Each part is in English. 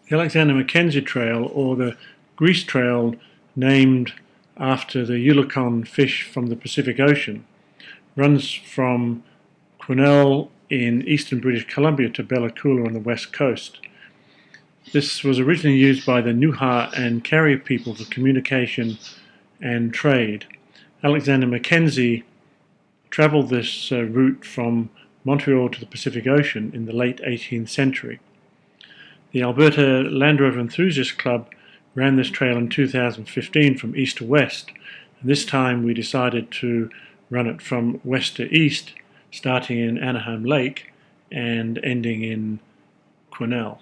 The Alexander Mackenzie Trail, or the Grease Trail, named after the Yulacon fish from the Pacific Ocean, runs from Quesnel in eastern British Columbia to Bella Coola on the west coast. This was originally used by the Nuha and Carrier people for communication and trade. Alexander Mackenzie travelled this route from Montreal to the Pacific Ocean in the late 18th century. The Alberta Land Rover Enthusiast Club ran this trail in 2015 from east to west, and this time we decided to run it from west to east, starting in Anaheim Lake and ending in Quesnel.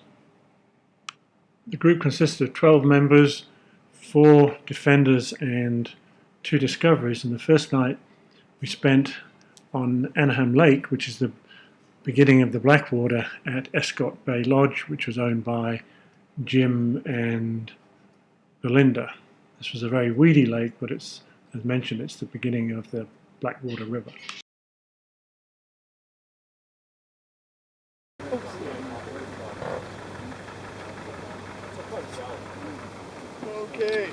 The group consisted of 12 members, 4 defenders and 2 discoveries, and the first night we spent on Anaheim Lake, which is the beginning of the Blackwater, at Escott Bay Lodge, which was owned by Jim and Belinda. This was a very weedy lake, but it's, as mentioned, it's the beginning of the Blackwater River. Okay.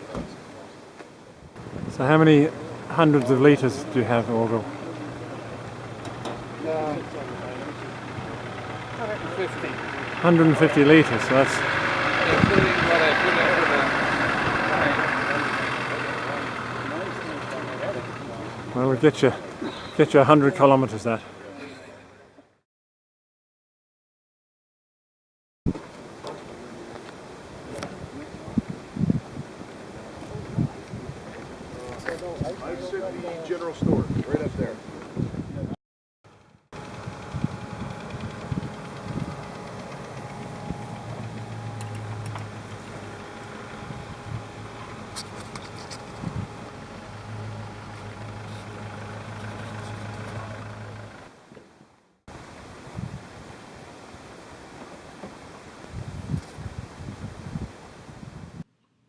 So how many hundreds of litres do you have, Orville? 150. 150 litres, so that's... Including what I put in for the... Well, we'll get you 100 kilometres that. I said the general store, right up there.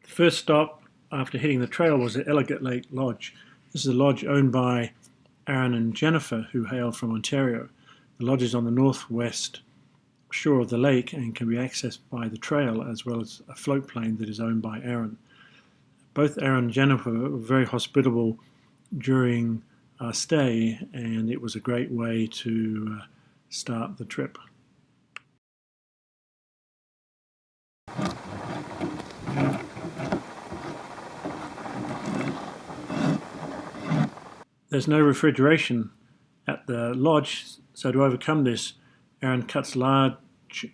The first stop after hitting the trail was at Ellicott Lake Lodge. This is a lodge owned by Aaron and Jennifer, who hail from Ontario. The lodge is on the northwest shore of the lake and can be accessed by the trail, as well as a float plane that is owned by Aaron. Both Aaron and Jennifer were very hospitable during our stay, and it was a great way to start the trip. There's no refrigeration at the lodge, so to overcome this, Aaron cuts large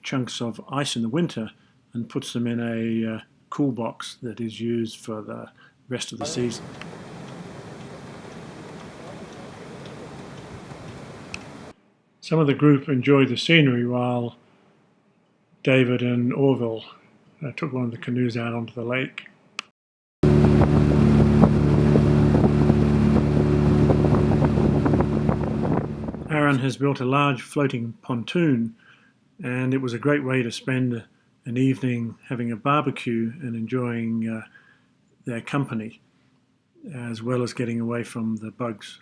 chunks of ice in the winter and puts them in a cool box that is used for the rest of the season. Some of the group enjoyed the scenery while David and Orville took one of the canoes out onto the lake. Aaron has built a large floating pontoon, and it was a great way to spend an evening having a barbecue and enjoying their company, as well as getting away from the bugs.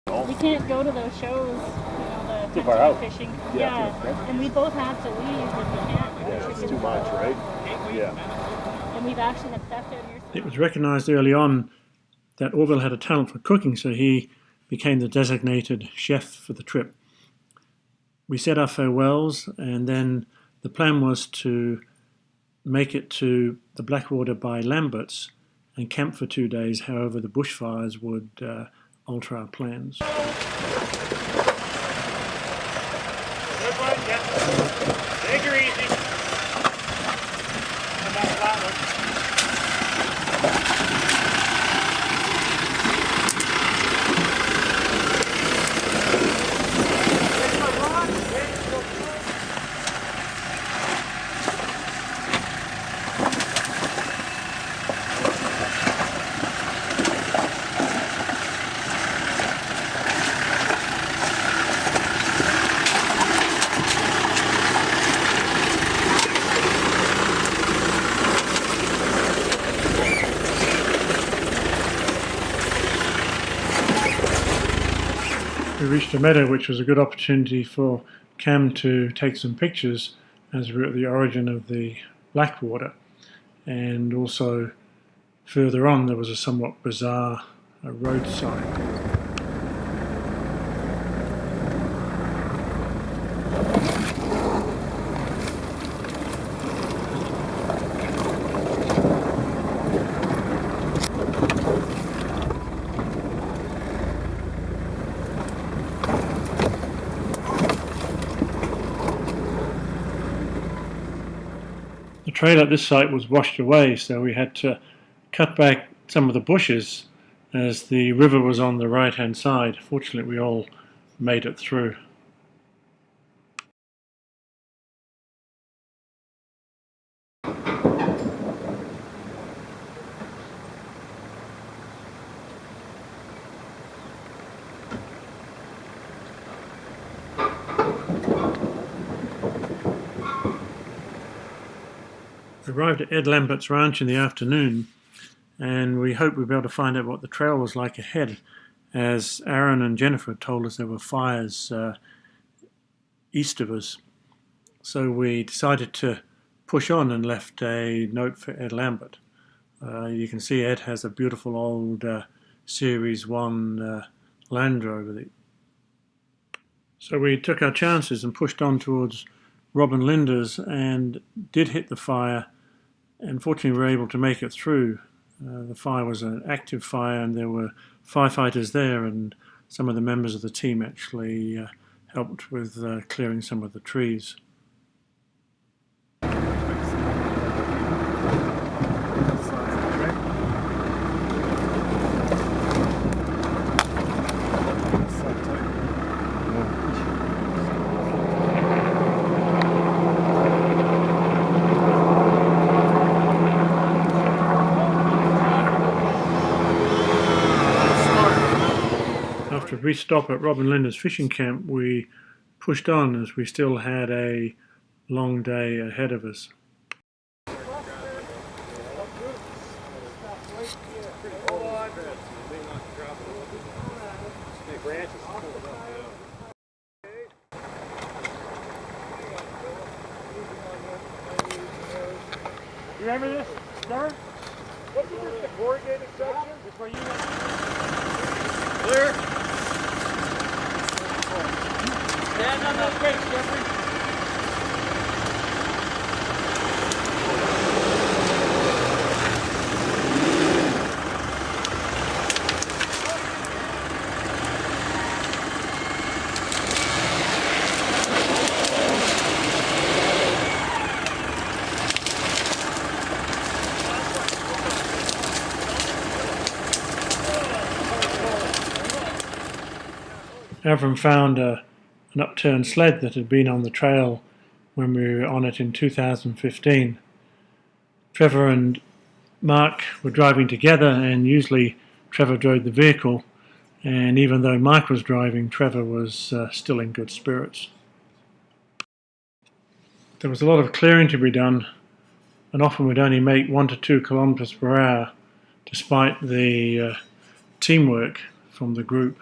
We can't go to those shows, you know, the Too far out. fishing. Yeah. And we both have to leave if we can't. Yeah, it's too much, right? Yeah. And we've actually had theft out here. It was recognized early on that Orville had a talent for cooking, so he became the designated chef for the trip. We said our farewells, and then the plan was to make it to the Blackwater by Lambert's and camp for 2 days. However, the bushfires would alter our plans. Good one, yeah. Take her easy. And that flat one. We reached a meadow, which was a good opportunity for Cam to take some pictures, as we're at the origin of the Blackwater, and also further on there was a somewhat bizarre road sign. The trail at this site was washed away, so we had to cut back some of the bushes as the river was on the right hand side. Fortunately, we all made it through. We arrived at Ed Lambert's ranch in the afternoon, and we hoped we'd be able to find out what the trail was like ahead, as Aaron and Jennifer told us there were fires east of us. So we decided to push on and left a note for Ed Lambert. You can see Ed has a beautiful old Series 1 Land Rover. So we took our chances and pushed on towards Rob and Linda's and did hit the fire, and fortunately we were able to make it through. The fire was an active fire and there were firefighters there, and some of the members of the team actually helped with clearing some of the trees. After a brief stop at Rob and Linda's fishing camp, we pushed on as we still had a long day ahead of us. You remember this, Trevor? What's this, the corrugated section? This where you went? Clear? Stand on those brakes, Jeffrey. Avram found an upturned sled that had been on the trail when we were on it in 2015. Trevor and Mark were driving together, and usually Trevor drove the vehicle, and even though Mark was driving, Trevor was still in good spirits. There was a lot of clearing to be done, and often we'd only make 1 to 2 kilometers per hour despite the teamwork from the group.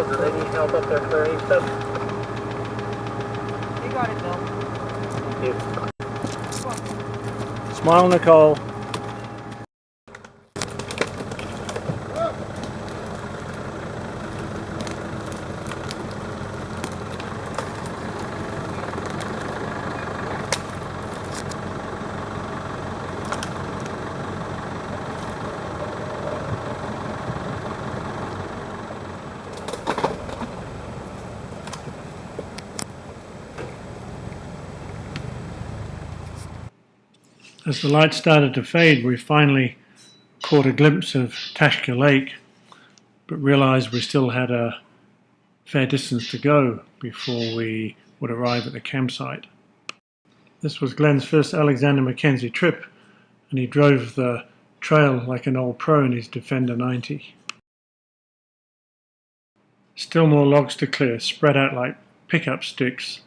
Do they need help up there clearing stuff? You got it, Bill. Thank you. Smile, Nicole. As the light started to fade, we finally caught a glimpse of Toshka Lake, but realised we still had a fair distance to go before we would arrive at the campsite. This was Glenn's first Alexander Mackenzie trip, and he drove the trail like an old pro in his Defender 90. Still more logs to clear, spread out like pickup sticks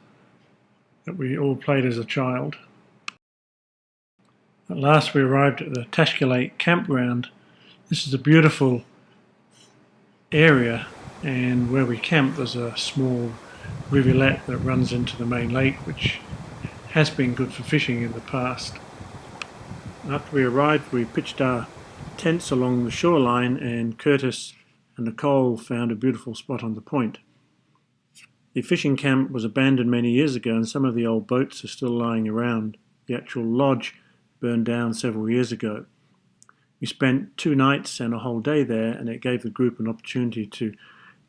that we all played as a child. At last we arrived at the Toshka Lake campground. This is a beautiful area, and where we camped there's a small rivulet that runs into the main lake, which has been good for fishing in the past. After we arrived, we pitched our tents along the shoreline, and Curtis and Nicole found a beautiful spot on the point. The fishing camp was abandoned many years ago, and some of the old boats are still lying around. The actual lodge burned down several years ago. We spent 2 nights and a whole day there, and it gave the group an opportunity to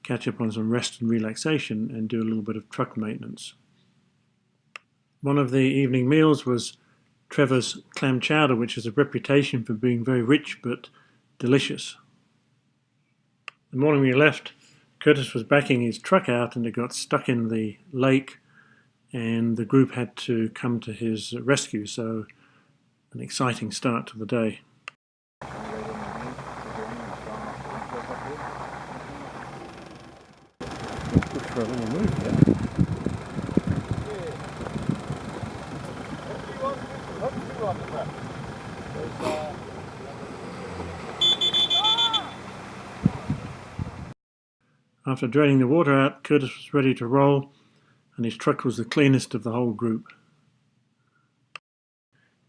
catch up on some rest and relaxation and do a little bit of truck maintenance. One of the evening meals was Trevor's clam chowder, which has a reputation for being very rich but delicious. The morning we left, Curtis was backing his truck out and it got stuck in the lake, and the group had to come to his rescue, so an exciting start to the day. Good for a little move, yeah. After draining the water out, Curtis was ready to roll, and his truck was the cleanest of the whole group.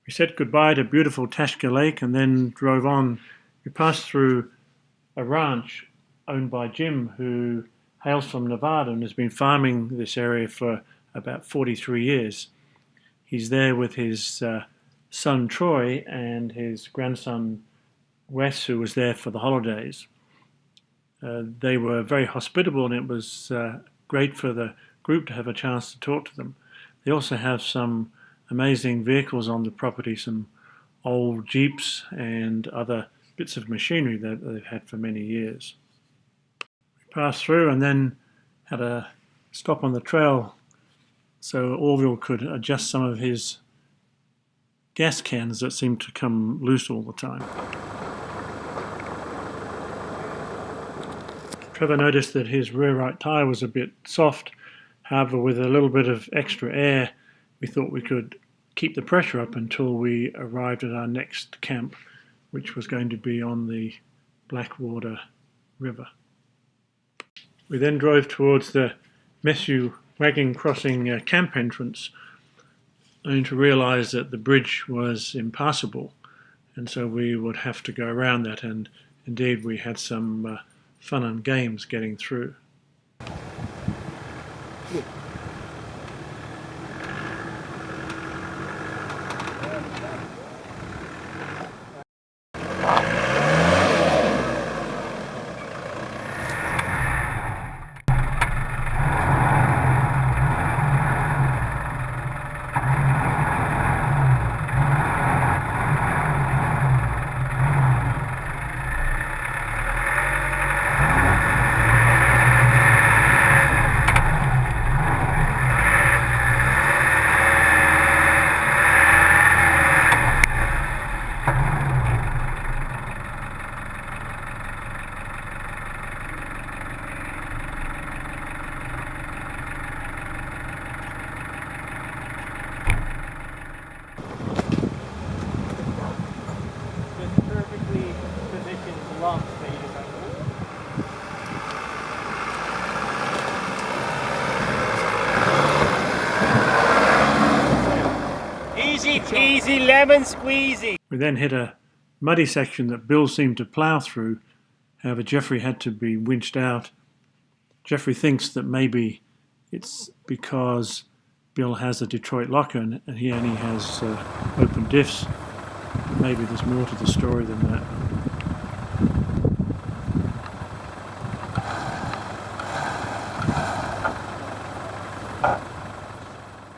We said goodbye to beautiful Toshka Lake and then drove on. We passed through a ranch owned by Jim, who hails from Nevada and has been farming this area for about 43 years. He's there with his son Troy and his grandson Wes, who was there for the holidays. They were very hospitable, and it was great for the group to have a chance to talk to them. They also have some amazing vehicles on the property, some old Jeeps and other bits of machinery that they've had for many years. We passed through and then had a stop on the trail so Orville could adjust some of his gas cans that seemed to come loose all the time. Trevor noticed that his rear right tyre was a bit soft. However, with a little bit of extra air, we thought we could keep the pressure up until we arrived at our next camp, which was going to be on the Blackwater River. We then drove towards the Messu wagon crossing camp entrance, only to realise that the bridge was impassable, and so we would have to go around that, and indeed we had some fun and games getting through. Easy lemon squeezy. We then hit a muddy section that Bill seemed to plough through. However, Jeffrey had to be winched out. Jeffrey thinks that maybe it's because Bill has a Detroit locker and he only has open diffs. Maybe there's more to the story than that.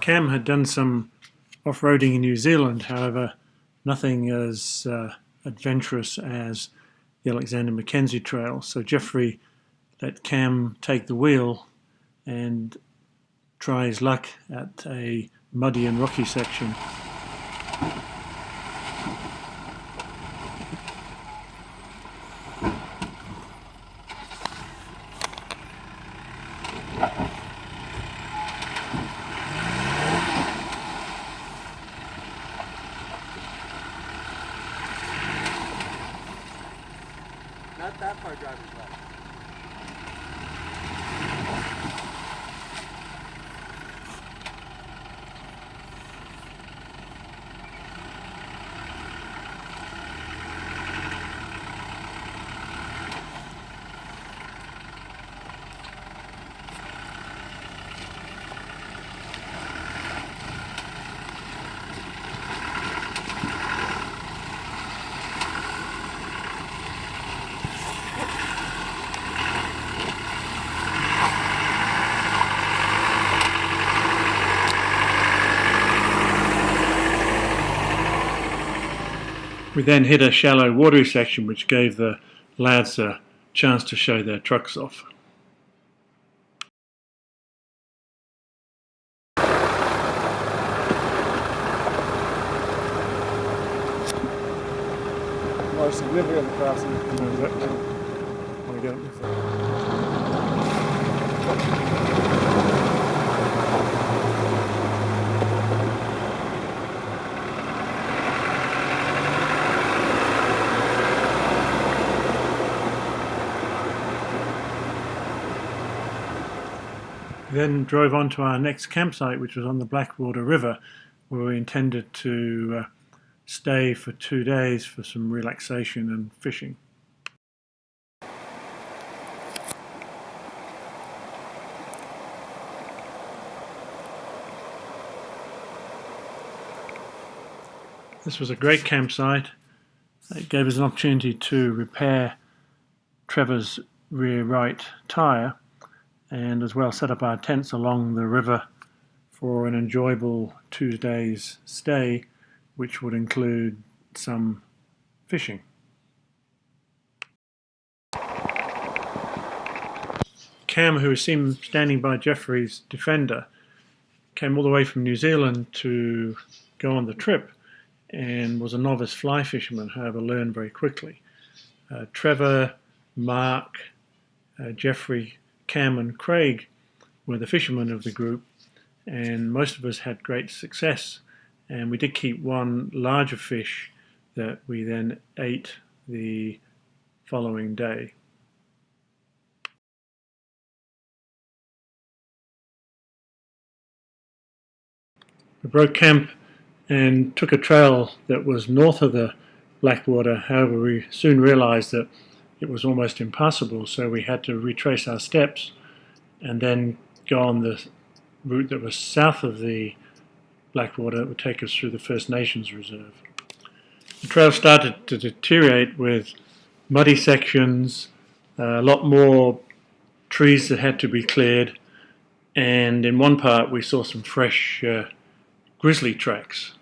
Cam had done some off-roading in New Zealand, however, nothing as adventurous as the Alexander Mackenzie Trail. So Jeffrey let Cam take the wheel and try his luck at a muddy and rocky section. Not that far driving left. We then hit a shallow watery section which gave the lads a chance to show their trucks off. More significant crossing. Want to get up? We then drove on to our next campsite, which was on the Blackwater River, where we intended to stay for 2 days for some relaxation and fishing. This was a great campsite. It gave us an opportunity to repair Trevor's rear right tyre and as well set up our tents along the river for an enjoyable 2 days stay, which would include some fishing. Cam, who was seen standing by Jeffrey's Defender, came all the way from New Zealand to go on the trip and was a novice fly fisherman, however learned very quickly. Trevor, Mark, Jeffrey, Cam and Craig were the fishermen of the group, and most of us had great success, and we did keep one larger fish that we then ate the following day. We broke camp and took a trail that was north of the Blackwater. However, we soon realized that it was almost impassable, so we had to retrace our steps and then go on the route that was south of the Blackwater that would take us through the First Nations Reserve. The trail started to deteriorate with muddy sections, a lot more trees that had to be cleared, and in one part we saw some fresh grizzly tracks.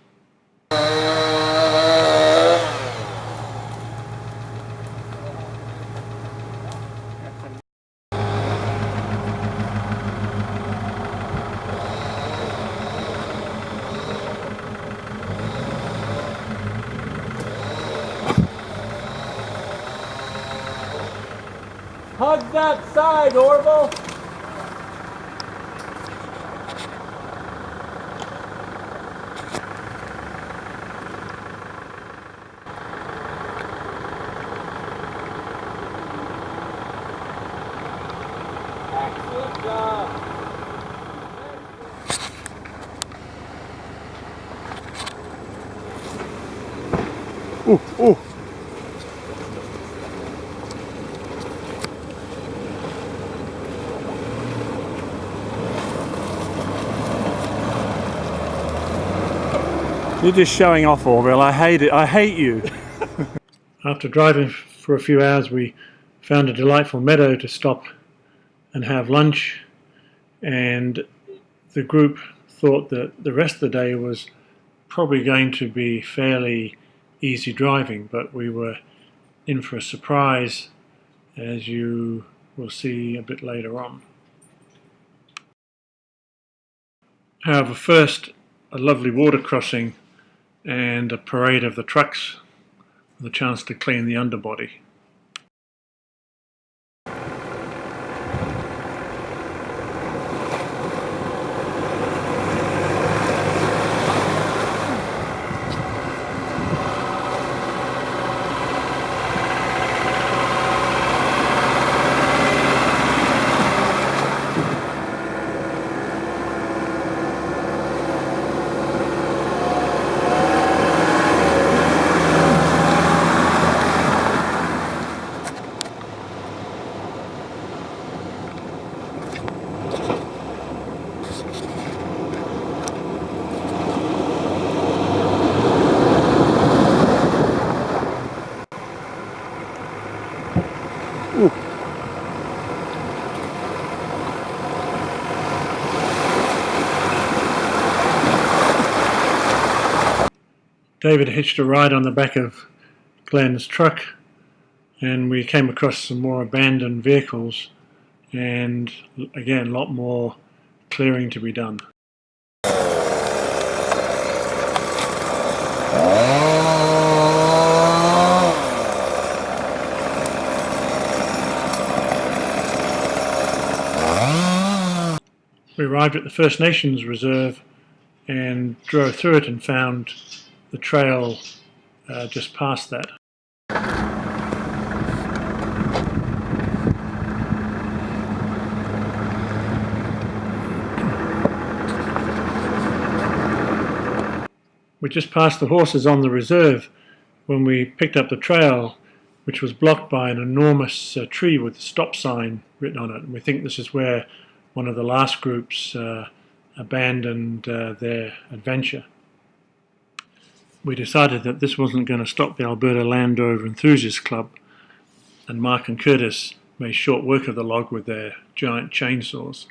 Hug that side, Orville! Excellent job! Ooh, ooh. You're just showing off, Orville. I hate it. I hate you. After driving for a few hours, we found a delightful meadow to stop and have lunch, and the group thought that the rest of the day was probably going to be fairly easy driving, but we were in for a surprise, as you will see a bit later on. However, first a lovely water crossing and a parade of the trucks with a chance to clean the underbody. David hitched a ride on the back of Glenn's truck, and we came across some more abandoned vehicles, and again, a lot more clearing to be done. We arrived at the First Nations Reserve and drove through it and found the trail just past that. We just passed the horses on the reserve when we picked up the trail, which was blocked by an enormous tree with a stop sign written on it. And we think this is where one of the last groups abandoned their adventure. We decided that this wasn't going to stop the Alberta Land Rover Enthusiast Club, and Mark and Curtis made short work of the log with their giant chainsaws.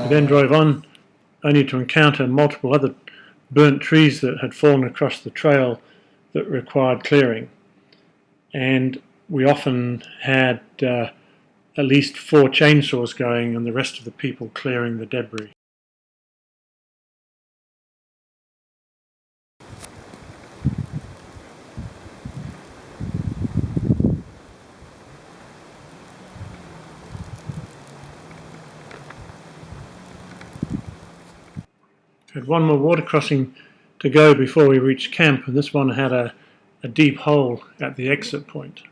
We then drove on, only to encounter multiple other burnt trees that had fallen across the trail that required clearing. And we often had at least 4 chainsaws going and the rest of the people clearing the debris. We had one more water crossing to go before we reached camp, and this one had a deep hole at the exit point.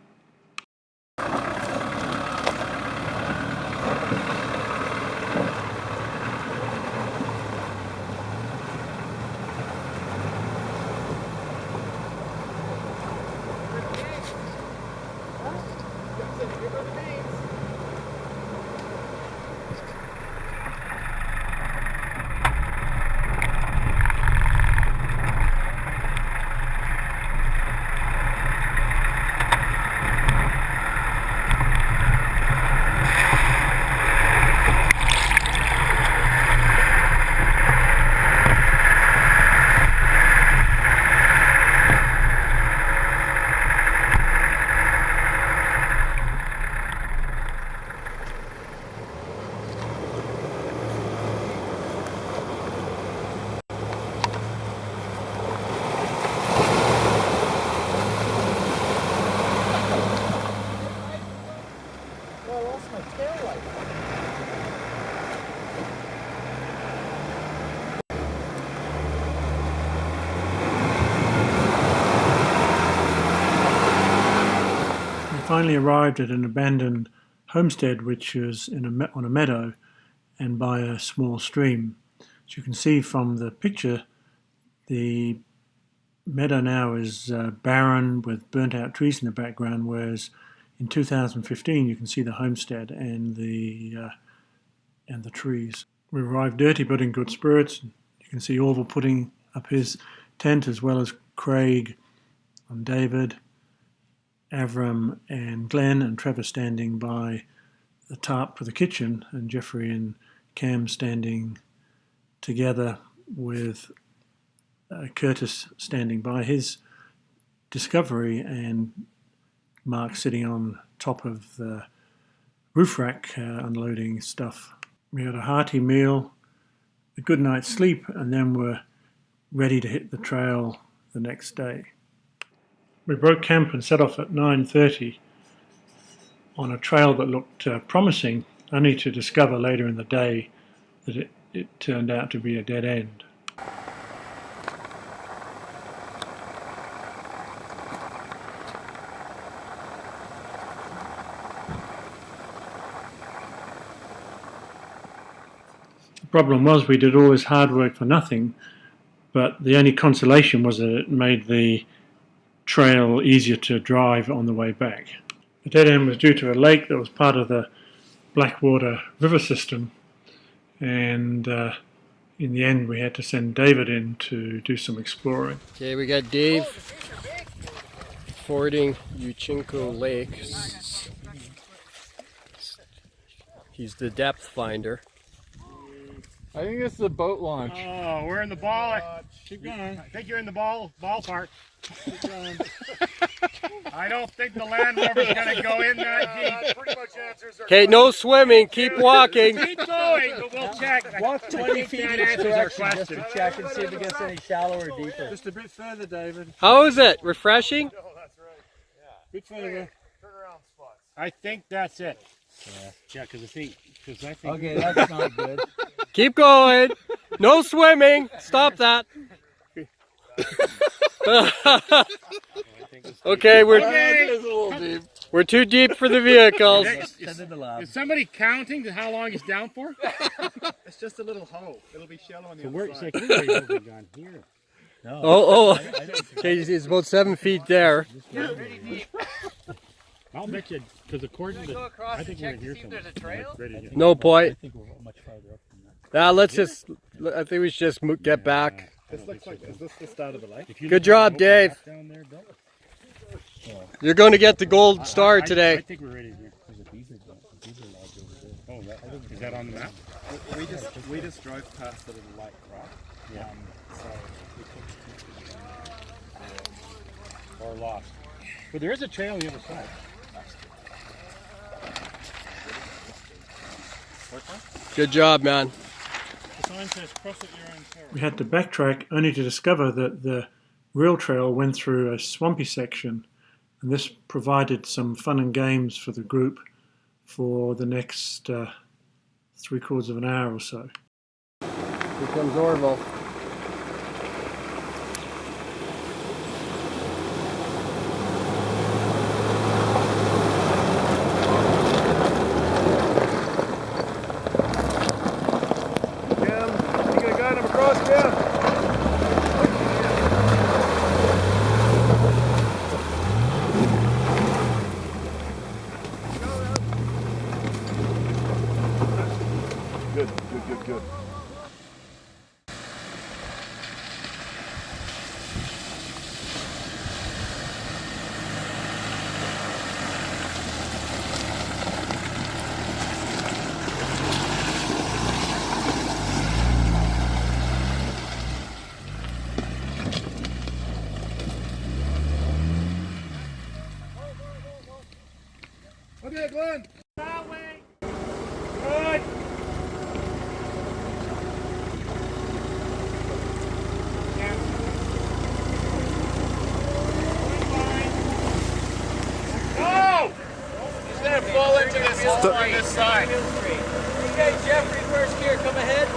Finally arrived at an abandoned homestead which was on a meadow and by a small stream. As you can see from the picture, the meadow now is barren with burnt out trees in the background, whereas in 2015 you can see the homestead and the trees. We arrived dirty but in good spirits. You can see Orville putting up his tent, as well as Craig and David, Avram and Glenn and Trevor standing by the tarp for the kitchen, and Jeffrey and Cam standing together with Curtis standing by his discovery, and Mark sitting on top of the roof rack unloading stuff. We had a hearty meal, a good night's sleep, and then we're ready to hit the trail the next day. We broke camp and set off at 9:30 on a trail that looked promising, only to discover later in the day that it turned out to be a dead end. The problem was we did all this hard work for nothing, but the only consolation was that it made the trail easier to drive on the way back. The dead end was due to a lake that was part of the Blackwater River system, and in the end we had to send David in to do some exploring. Okay, we got Dave fording Toshka Lake. He's the depth finder. I think this is a boat launch. Oh, we're in the ball. Keep going. I think you're in the ball part. Keep going. I don't think the Land Rover's going to go in that deep. Pretty much answers our Okay, no swimming. Keep walking. Keep going, but we'll check. Walk 20 feet that each answers our direction just question. to check and see if it gets any shallower or deeper. Just a bit further, David. How is it? Refreshing? Oh, that's right. Yeah. Bit further. Turnaround spots. I think that's it. Yeah, because I think. Okay, that's not good. Keep going. No swimming. Stop that. Okay, we're too deep for the vehicles. Is somebody counting how long he's down for? It's just a little hole. It'll be shallow on the We're outside. down here. Oh. Okay, it's about 7 feet there. I'll bet you, because according to, I think we're here somewhere. there's a trail? No point. Let's just, I think we should just get back. This looks like, is this the start of the lake? Good job, Dave. Down there, Bill. You're going to get the gold star I today. think we're ready here. There's a beaver lodge over there. Oh, is that on the map? We just drove past the little lake, right? Yeah. So Or lost. But there is a trail on the other side. Good job, man. The sign says cross at your own peril. We had to backtrack only to discover that the real trail went through a swampy section, and this provided some fun and games for the group for the next 3/4 of an hour or so. Here comes Orville. Jim, you gonna guide him across, Jim? Good. Okay, Glenn. Good. Go! He's gonna fall into this hole on this side. Okay, Jeffrey, first gear, come ahead.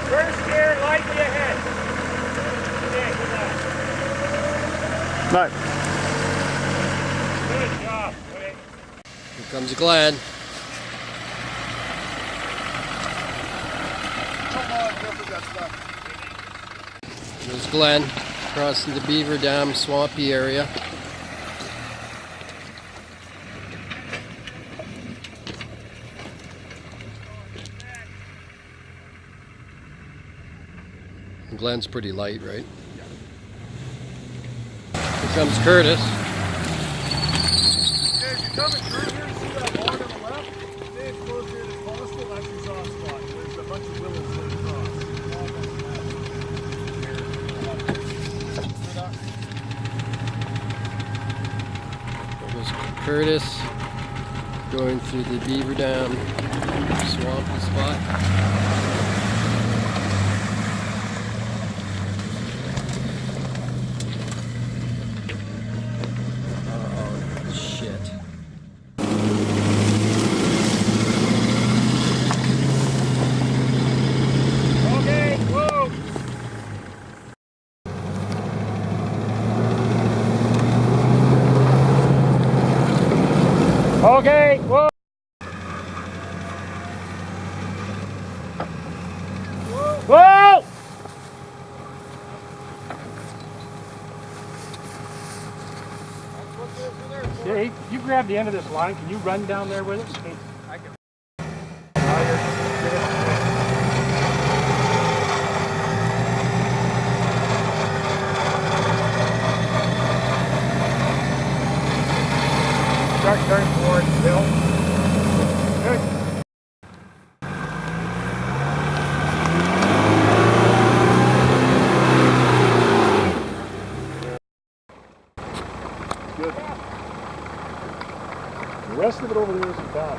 First gear, lightly ahead. Okay, good Right. job. Wait. Here comes Glenn. Come on, Jeffrey got stuck. There's Glenn crossing the Beaver Dam swampy area. Glenn's pretty light, right? Here comes Curtis. coming through here, see that log on the left? Stay as close here as possible. That's your soft spot. There's a bunch of willows right across. There goes Curtis going through the beaver dam swampy spot. Oh, shit. Okay, whoa! Okay, whoa! Whoa! Dave, you grab the end of this line. Can you run down there with it? I can. Start turning towards the hill. Good. Good. The rest of it over there isn't bad.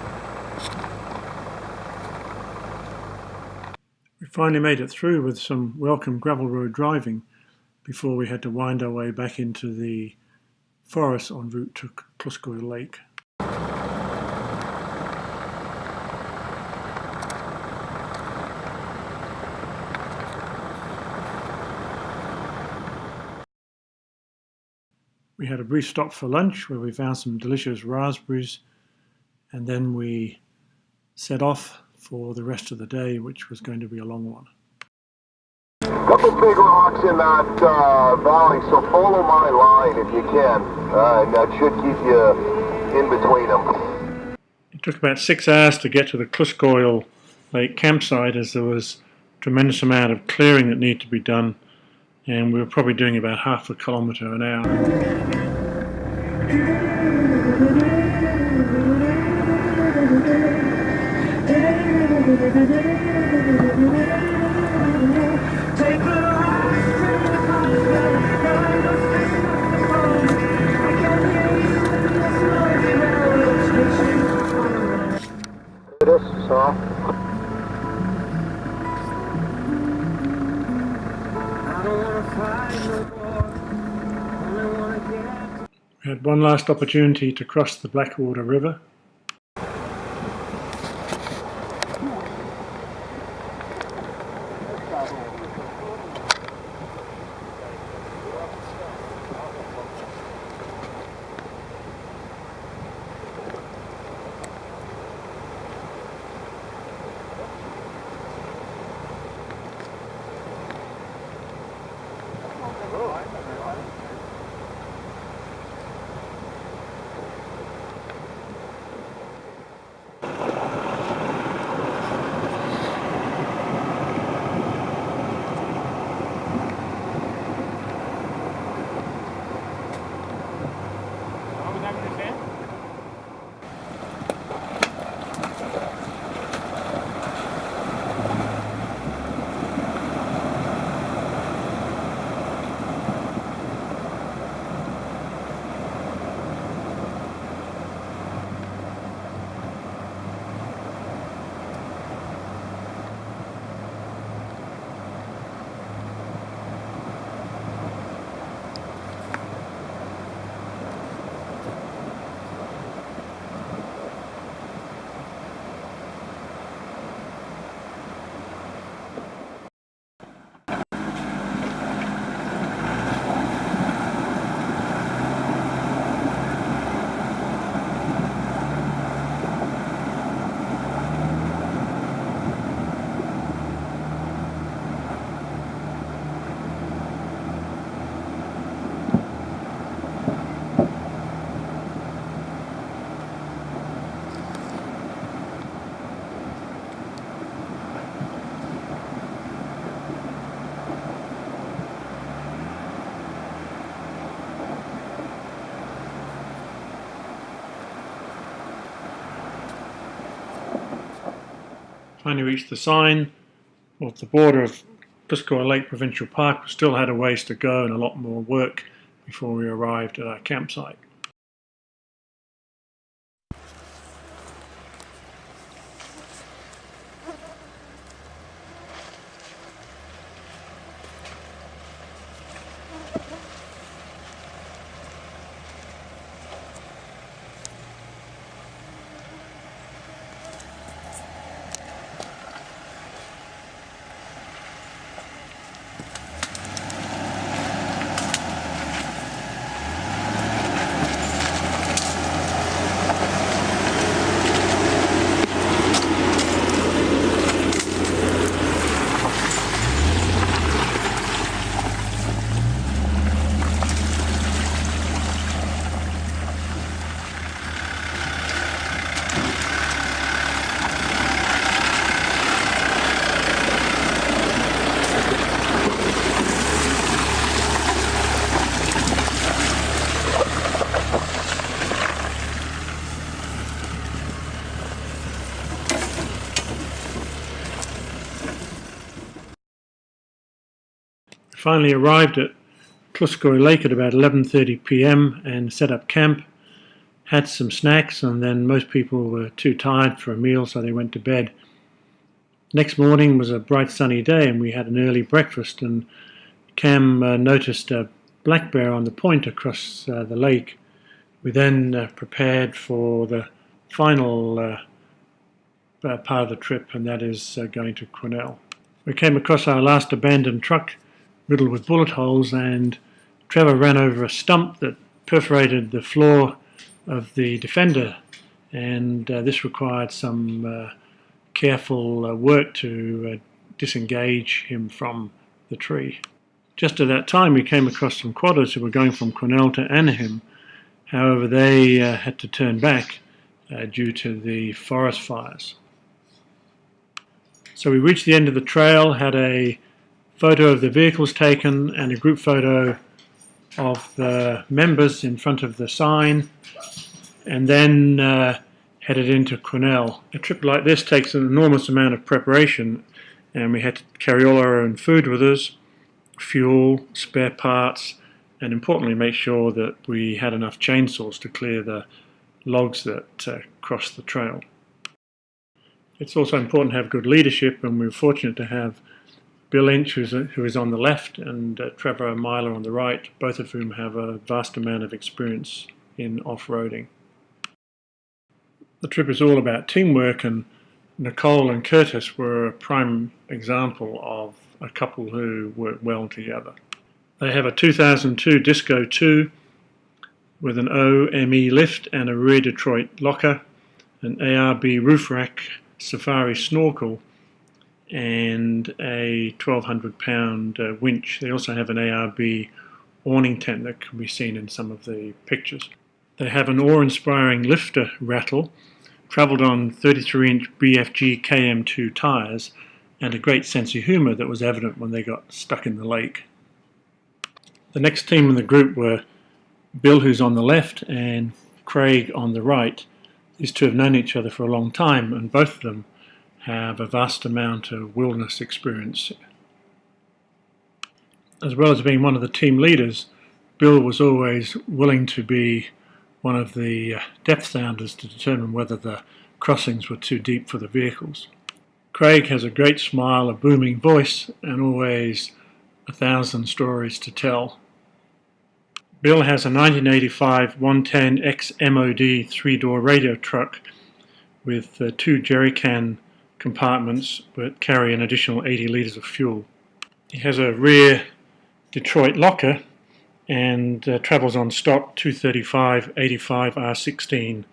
We finally made it through with some welcome gravel road driving before we had to wind our way back into the forest en route to Toshka Lake. We had a brief stop for lunch where we found some delicious raspberries, and then we set off for the rest of the day, which was going to be a long one. Couple big rocks in that valley, so follow my line if you can. And that should keep you in between them. It took about 6 hours to get to the Toshka Lake campsite, as there was a tremendous amount of clearing that needed to be done, and we were probably doing about half a kilometre an hour. We had one last opportunity to cross the Blackwater River. Finally reached the sign of the border of Toshka Lake Provincial Park. We still had a ways to go and a lot more work before we arrived at our campsite. Finally arrived at Toshka Lake at about 11:30 p.m. and set up camp, had some snacks, and then most people were too tired for a meal, so they went to bed. Next morning was a bright sunny day and we had an early breakfast, and Cam noticed a black bear on the point across the lake. We then prepared for the final part of the trip, and that is going to Quesnel. We came across our last abandoned truck riddled with bullet holes, and Trevor ran over a stump that perforated the floor of the Defender, and this required some careful work to disengage him from the tree. Just at that time we came across some quadders who were going from Quesnel to Anaheim. However, they had to turn back due to the forest fires. So we reached the end of the trail, had a photo of the vehicles taken and a group photo of the members in front of the sign, and then headed into Quesnel. A trip like this takes an enormous amount of preparation, and we had to carry all our own food with us, fuel, spare parts, and importantly make sure that we had enough chainsaws to clear the logs that crossed the trail. It's also important to have good leadership, and we were fortunate to have Bill Inch, who is on the left, and Trevor Myler on the right, both of whom have a vast amount of experience in off-roading. The trip is all about teamwork, and Nicole and Curtis were a prime example of a couple who work well together. They have a 2002 Disco 2 with an OME lift and a rear Detroit locker, an ARB roof rack safari snorkel, and a 1,200-pound winch. They also have an ARB awning tent that can be seen in some of the pictures. They have an awe-inspiring lifter rattle, travelled on 33-inch BFG KM2 tyres, and a great sense of humour that was evident when they got stuck in the lake. The next team in the group were Bill, who's on the left, and Craig on the right. These two have known each other for a long time, and both of them have a vast amount of wilderness experience. As well as being one of the team leaders, Bill was always willing to be one of the depth sounders to determine whether the crossings were too deep for the vehicles. Craig has a great smile, a booming voice, and always 1,000 stories to tell. Bill has a 1985 110 XMOD 3-door radio truck with 2 jerry can compartments that carry an additional 80 litres of fuel. He has a rear Detroit locker and travels on stock 235/85 R16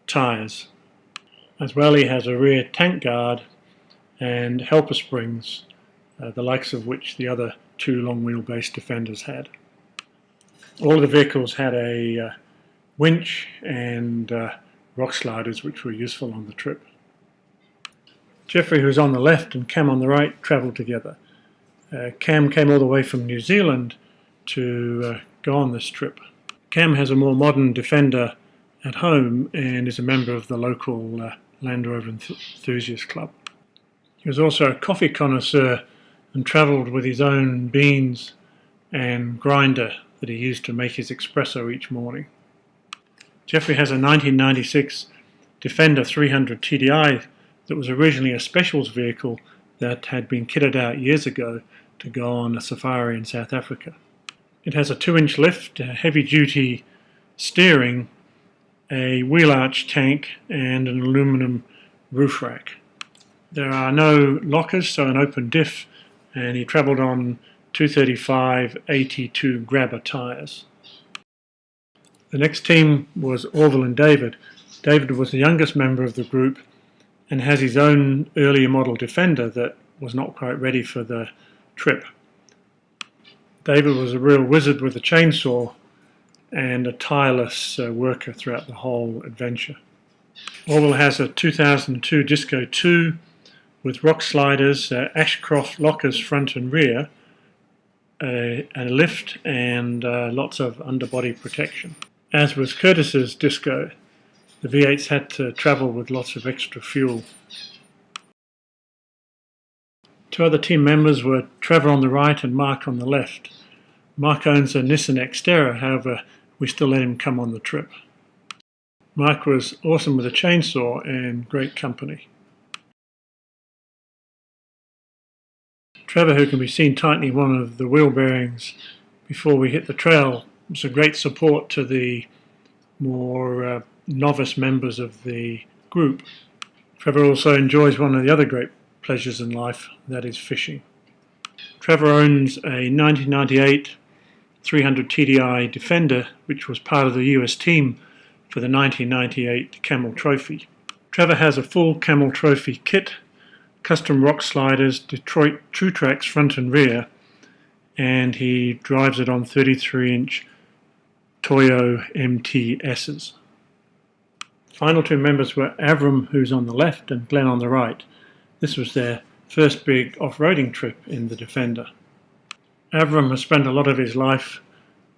tyres. As well, he has a rear tank guard and helper springs, the likes of which the other 2 long wheelbase Defenders had. All of the vehicles had a winch and rock sliders, which were useful on the trip. Jeffrey, who's on the left, and Cam on the right travelled together. Cam came all the way from New Zealand to go on this trip. Cam has a more modern Defender at home and is a member of the local Land Rover Enthusiast Club. He was also a coffee connoisseur and travelled with his own beans and grinder that he used to make his espresso each morning. Jeffrey has a 1996 Defender 300 TDI that was originally a specials vehicle that had been kitted out years ago to go on a safari in South Africa. It has a 2-inch lift, a heavy-duty steering, a wheel arch tank and an aluminum roof rack. There are no lockers, so an open diff, and he travelled on 235 AT2 grabber tyres. The next team was Overland David. David was the youngest member of the group and has his own earlier model Defender that was not quite ready for the trip. David was a real wizard with a chainsaw and a tireless worker throughout the whole adventure. Orville has a 2002 Disco 2 with rock sliders, Ashcroft lockers front and rear, a lift and lots of underbody protection. As was Curtis's Disco, the V8s had to travel with lots of extra fuel. Two other team members were Trevor on the right and Mark on the left. Mark owns a Nissan Xterra, however, we still let him come on the trip. Mark was awesome with a chainsaw and great company. Trevor, who can be seen tightening one of the wheel bearings before we hit the trail, was a great support to the more novice members of the group. Trevor also enjoys one of the other great pleasures in life, that is fishing. Trevor owns a 1998 300 TDI Defender, which was part of the US team for the 1998 Camel Trophy. Trevor has a full Camel Trophy kit, custom rock sliders, Detroit True Tracks front and rear, and he drives it on 33-inch Toyo MTSs. Final two members were Avram, who's on the left, and Glenn on the right. This was their first big off-roading trip in the Defender. Avram has spent a lot of his life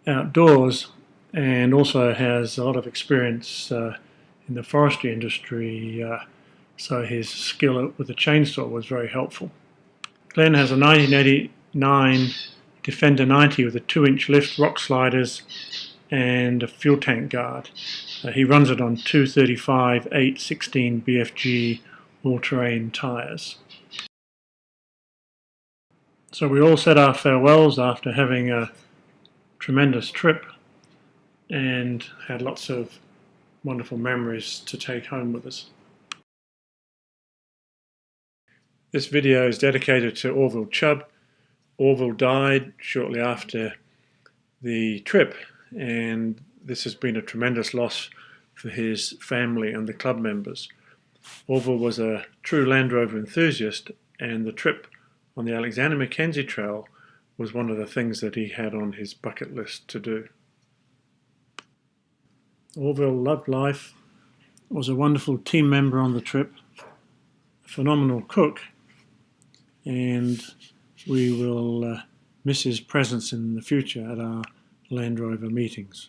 outdoors and also has a lot of experience in the forestry industry, so his skill with the chainsaw was very helpful. Glenn has a 1989 Defender 90 with a 2-inch lift, rock sliders and a fuel tank guard. He runs it on 235 816 BFG all-terrain tyres. So we all said our farewells after having a tremendous trip and had lots of wonderful memories to take home with us. This video is dedicated to Orville Chubb. Orville died shortly after the trip, and this has been a tremendous loss for his family and the club members. Orville was a true Land Rover enthusiast, and the trip on the Alexander Mackenzie Trail was one of the things that he had on his bucket list to do. Orville loved life, was a wonderful team member on the trip, a phenomenal cook, and we will miss his presence in the future at our Land Rover meetings.